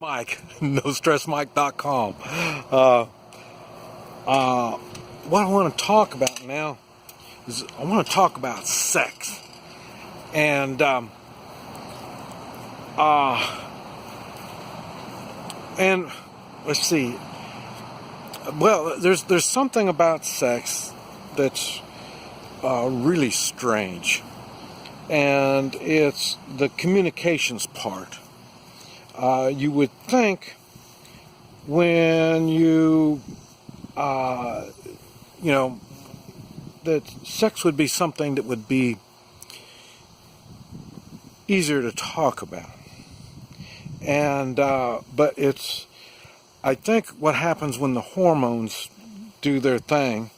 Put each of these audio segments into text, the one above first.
Mike, NoStressMike.com. What I want to talk about now is I want to talk about sex. And let's see. Well, there's something about sex that's really strange, and it's the communications part. You would think when that sex would be something that would be easier to talk about. And but I think what happens when the hormones do their thing,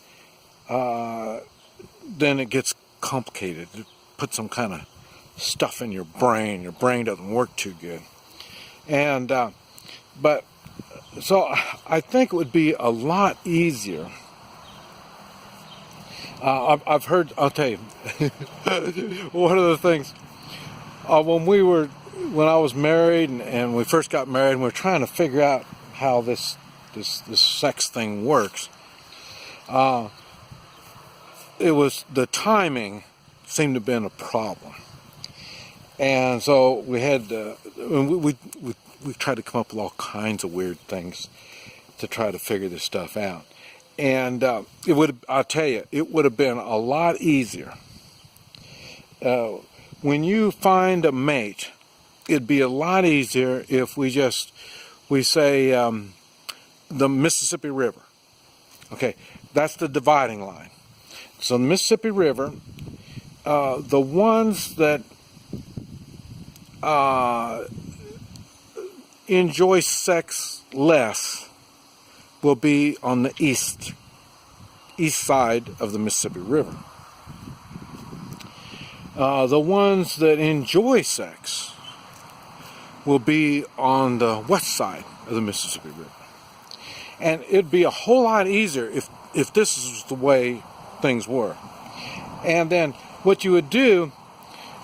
then it gets complicated. It puts some kind of stuff in your brain. Your brain doesn't work too good. And but so I think it would be a lot easier. I've heard. I'll tell you. One of the things when I was married and we first got married and we were trying to figure out how this sex thing works. It was the timing seemed to have been a problem. And so we had we tried to come up with all kinds of weird things to try to figure this stuff out. And I'll tell you, it would have been a lot easier. When you find a mate, it'd be a lot easier if we say the Mississippi River. Okay, that's the dividing line. So the Mississippi River, the ones that enjoy sex less will be on the east side of the Mississippi River. The ones that enjoy sex will be on the west side of the Mississippi River. And it'd be a whole lot easier if this is the way things were. And then what you would do,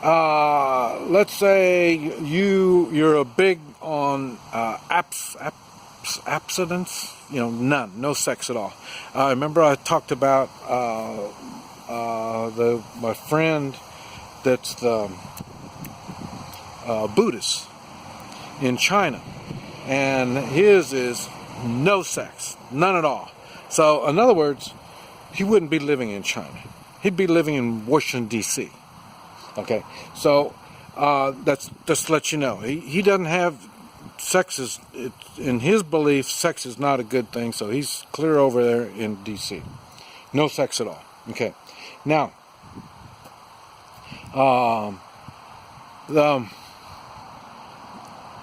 let's say you're a big on abstinence, none, no sex at all. Remember I talked about my friend that's the Buddhist in China, and his is no sex, none at all. So in other words, he wouldn't be living in China. He'd be living in Washington, D.C. Okay, so that's just to let you know. He doesn't have sex. In his belief, sex is not a good thing, so he's clear over there in D.C. No sex at all. Okay, now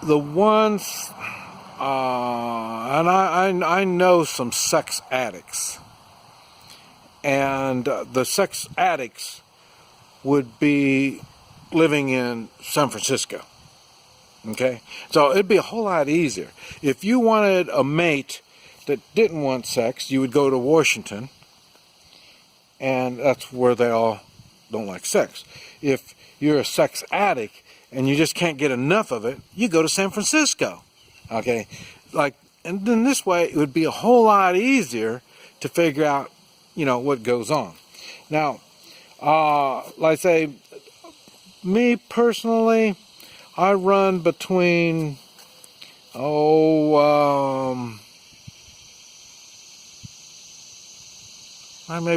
the ones, and I know some sex addicts, and the sex addicts would be living in San Francisco. Okay, so it'd be a whole lot easier. If you wanted a mate that didn't want sex, you would go to Washington, and that's where they all don't like sex. If you're a sex addict and you just can't get enough of it, you go to San Francisco. Okay, and then this way it would be a whole lot easier to figure out, what goes on. Now, like I say, me personally, I run between maybe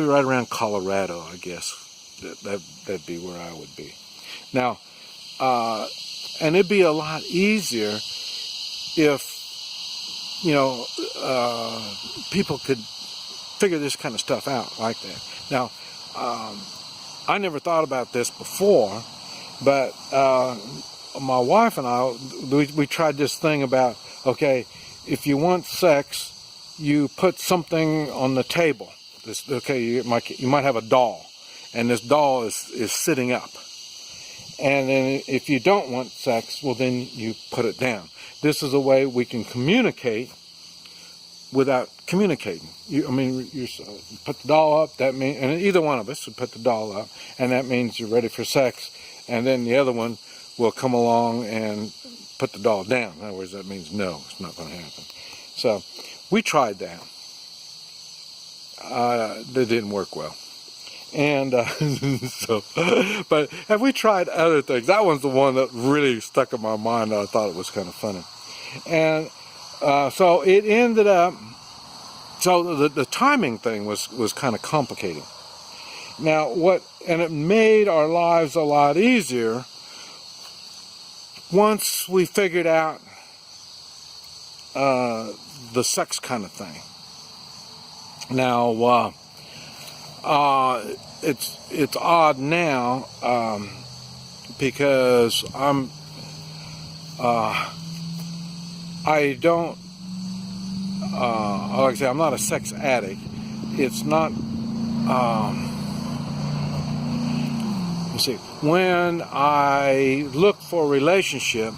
right around Colorado, I guess. That'd be where I would be. Now, and it'd be a lot easier if people could figure this kind of stuff out like that. Now, I never thought about this before, but my wife and I, we tried this thing about, okay, if you want sex, you put something on the table. You might have a doll, and this doll is sitting up. And then if you don't want sex, well, then you put it down. This is a way we can communicate without communicating. You put the doll up, that means, and either one of us would put the doll up, and that means you're ready for sex, and then the other one will come along and put the doll down. In other words, that means no, it's not going to happen. So we tried that. That didn't work well. And but have we tried other things? That one's the one that really stuck in my mind. I thought it was kind of funny. And so it ended up, so the timing thing was kind of complicated. Now and it made our lives a lot easier once we figured out the sex kind of thing. Now, it's odd now because I don't, like I say, I'm not a sex addict. It's not, let's see, when I look for a relationship,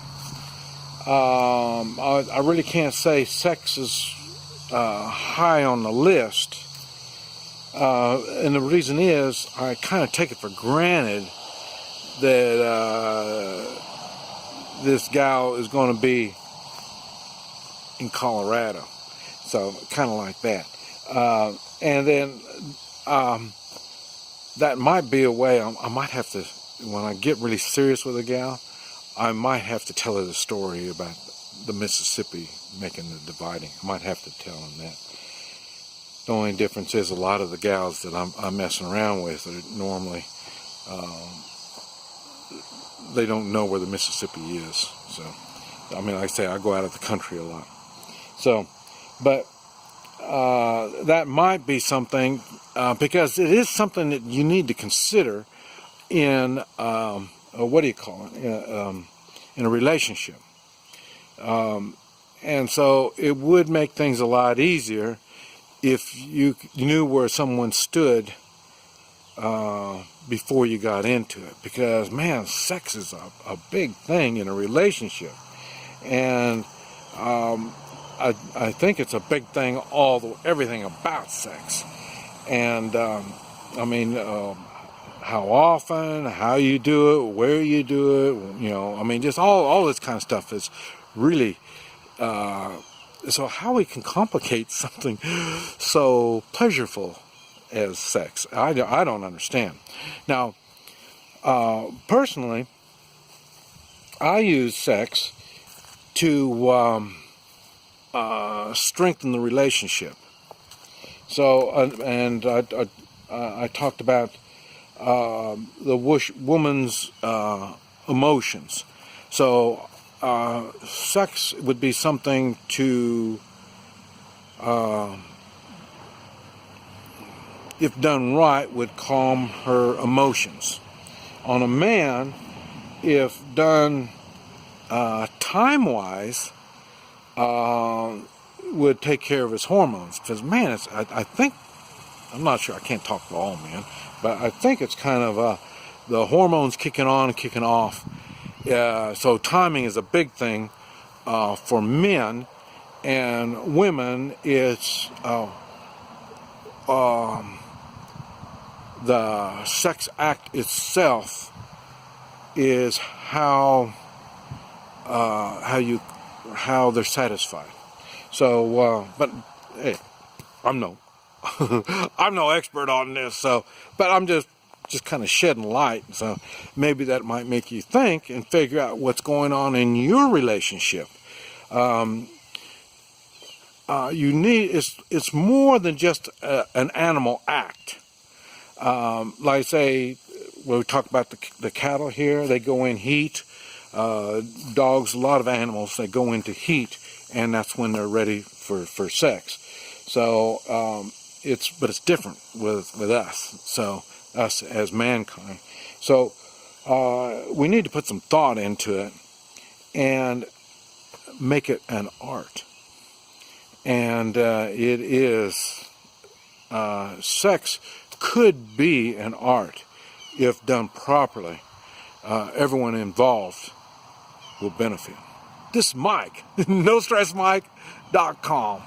I really can't say sex is high on the list. And the reason is I kind of take it for granted that this gal is going to be in Colorado. So kind of like that. And then that might be a way I might have to, when I get really serious with a gal, I might have to tell her the story about the Mississippi making the dividing. I might have to tell them that. The only difference is a lot of the gals that I'm messing around with are normally, they don't know where the Mississippi is. So, I mean, like I say, I go out of the country a lot. So, but that might be something, because it is something that you need to consider in, what do you call it, in a relationship. And so it would make things a lot easier if you knew where someone stood before you got into it. Because, man, sex is a big thing in a relationship. And I think it's a big thing, everything about sex. And, I mean, how often, how you do it, where you do it, you know, I mean, just all this kind of stuff is really... so how we can complicate something so pleasurable as sex, I don't understand. Now, personally, I use sex to strengthen the relationship. So, and I talked about the woman's emotions. So, sex would be something to, if done right, would calm her emotions. On a man, if done time-wise, would take care of his hormones. Because, man, I think, I'm not sure, I can't talk for all men, but I think it's kind of the hormones kicking on and kicking off. So timing is a big thing for men, and women, it's the sex act itself is how they're satisfied. So, but hey, I'm no expert on this. So, but I'm just kind of shedding light. So maybe that might make you think and figure out what's going on in your relationship. It's more than just an animal act. Like say, when we talk about the cattle here, they go in heat. Dogs, a lot of animals, they go into heat, and that's when they're ready for sex. So but it's different with us. So us as mankind. So we need to put some thought into it and make it an art. And it is, sex could be an art if done properly. Everyone involved will benefit. This is Mike, NoStressMike.com.